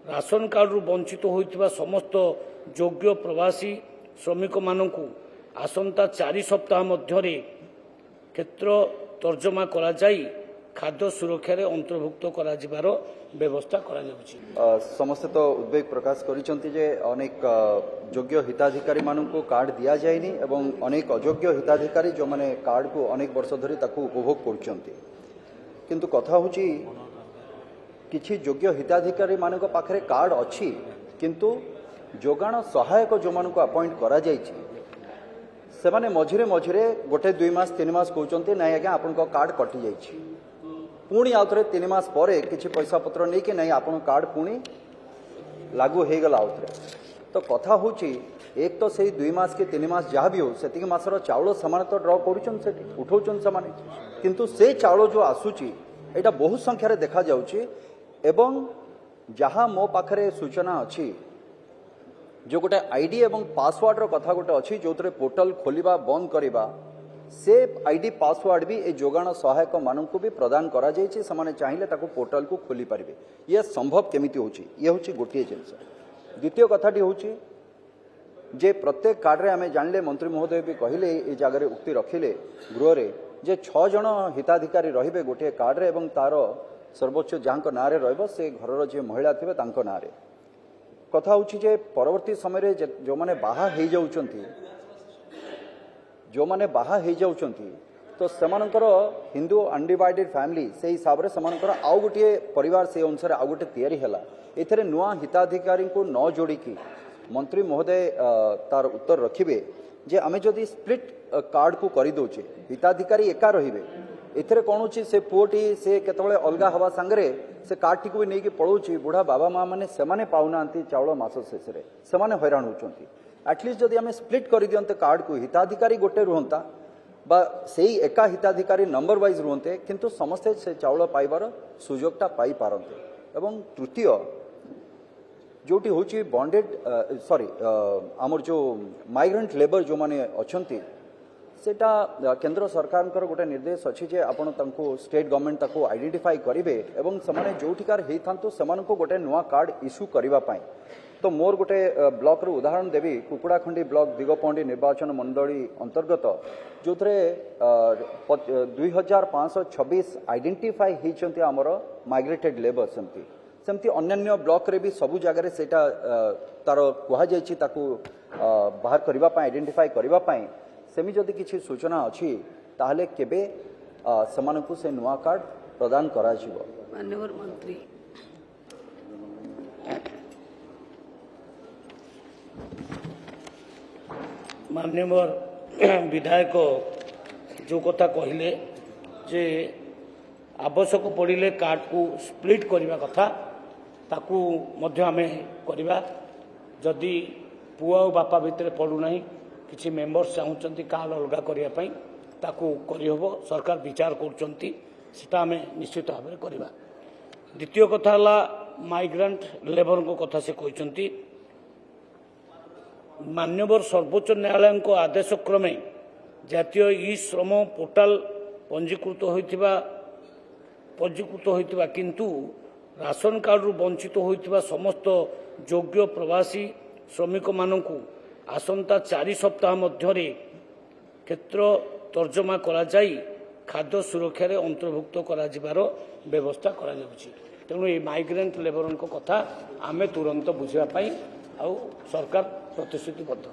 Ration card वंचित होइतिबा समस्त योग्य प्रवासी श्रमिक मानकु आसंता 4 सप्ताह मध्यरे क्षेत्र तर्जमा करा जाई खाद्य सुरक्षा रे अंतर्भुक्त करा जिबार व्यवस्था करा जाउछि। समस्त तो उद्वेग प्रकाश करिसंति जे अनेक योग्य हिताधिकारी मानकु कार्ड दिया जायनी एवं अनेक अयोग्य हिताधिकारी जो माने कार्ड को अनेक वर्ष धरि ताकू उपभोग करचंती। किंतु कथा होची किछि योग्य हिताधिकारी मानक पाखरे कार्ड अछि किंतु जोगाण सहायक जो मानकु अपॉइंट करा जायछि से माने मझिरे मझिरे गोटे 2 मास 3 मास कहउचंती नै आज्ञा आपनको कार्ड कटि जायछि पुणी आउथरे 3 मास परे किछि पैसा पत्र नै कि नै आपन कार्ड पुणी लागू हे गला आउथरे। तो कथा होची एक तो सही 2 मास के 3 मास जहाँ भी हो सेतिक मासर चाउल समान तो ड्र करूचन सेठी उठाउचन समान किंतु से चाउल जो आसुची एटा बहुत संख्या रे देखा जाउची एवं जहाँ मो पाखरे सूचना अछि जो गोटे आईडी एवं पासवर्ड रो कथा गोटे अछि जोतरे पोर्टल खोलिबा बंद करिबा से आईडी पासवर्ड भी ए जोगाण सहायक मानक भी प्रदान करा जायछि समाने चाहिले ताको पोर्टल को खोली परिबे ये संभव केमिति होछि ये होछि गोटिए जिंस। द्वितीय कथाटी होछि जे प्रत्येक कार्ड रे आमे जानले मंत्री महोदय भी कहिले ए जगह रे उक्ति रखिले गृह रे जे 6 जण हिताधिकारी रहिबे गोटिए कार्ड रे एवं तारो सर्वोच्च जांक नारे रहबो से घरर जे महिला थिबे तांको नारे कथा होछि जे परवर्ती समय रे जो माने बाहा हे जाउचंती जो माने बाहा हे जाउचंती तो सेमानकर हिंदू अनडिवाइडेड फैमिली से हिसाब रे सेमानकर आउ गोटे परिवार से अनुसार आउ गोटे तयारी हैला एथरे नुआ हिताधिकारी को न जोड़ी की मंत्री महोदय तार उत्तर रखिबे जे आमे जदि स्प्लिट कार्ड को करि दोचे हिताधिकारी एका रहिबे एथरे कोन होची से पुओटी से केतबळे अलगा हवा संगरे से कार्ड टी को भी नेकी पळौची बुढ़ा बाबा माँ माने सेमाने पाउनांती चावल मास शेष रे सेमाने हैरान होचंती। एटलिस्ट जदि आमे स्प्लिट करि दियंते कार्ड को हिताधिकारी गोटे रुहंता बा सेही एका हिताधिकारी नंबर वाइज रुहंते किंतु समस्ते से चावल पाइबार सुजोगटा पाई पारंते। एवं तृतीय जोटी होची बॉन्डेड सॉरी आमर जो माइग्रेंट लेबर जो माने अछंती सेटा केंद्र सरकार गोटे निर्देश अच्छी जे आपण तांको स्टेट गवर्नमेंट ताको आइडेंटिफाई करिवे एवं समाने जोठिकार हेइथांतो समानको गोटे नुआ कार्ड इश्यू करिवा पाई। तो मोर गोटे ब्लॉक रो उदाहरण देवी कुकुड़ाखंडी ब्लॉक दिगपंडी निर्वाचन मंडली अंतर्गत जो थे 2526 आइडेंटिफाई होती आमर माइग्रेटेड लेबर सेमती अन्य ब्लॉक रे भी सबु जगह सेटा तार कहा जायछि ताकू बाहर करबा पाई आइडेंटिफाई करबा पाई सेमी जदि किछि सूचना अछि ताहले केबे समानकु से नुआ कार्ड प्रदान करा जिवो। माननीय मंत्री माननीय विधायक जो कथा कहले जे आवश्यक पड़िले कार्ड को स्प्लिट करने कथा ताकू मध्य आमे करबा जदि पुआ और बापा भितर पड़ूना किसी मेंबर्स चाहूँगी कार्ड अलग करने ताकू करहब सरकार विचार करता आम निश्चित भाव में करवा। द्वितीय कथा है माइग्रेंट लेबर को कथा से कहते मान्यवर सर्वोच्च न्यायालय आदेश क्रमे जातीय ई श्रम पोर्टाल पंजीकृत होइतिबा किंतु राशन कार्ड वंचित होइतिबा समस्त योग्य प्रवासी श्रमिक मानकु आसंता 4 सप्ताह मध्यरे क्षेत्र तर्जमा करा जाई खाद्य सुरक्षा रे अंतर्भुक्त करा जिबार व्यवस्था करा जाउछि। तेणु ये माइग्रेंट लेबर कथा आमे तुरंत बुझिबा पाई आउ सरकार प्रतिश्रुतिबद्ध।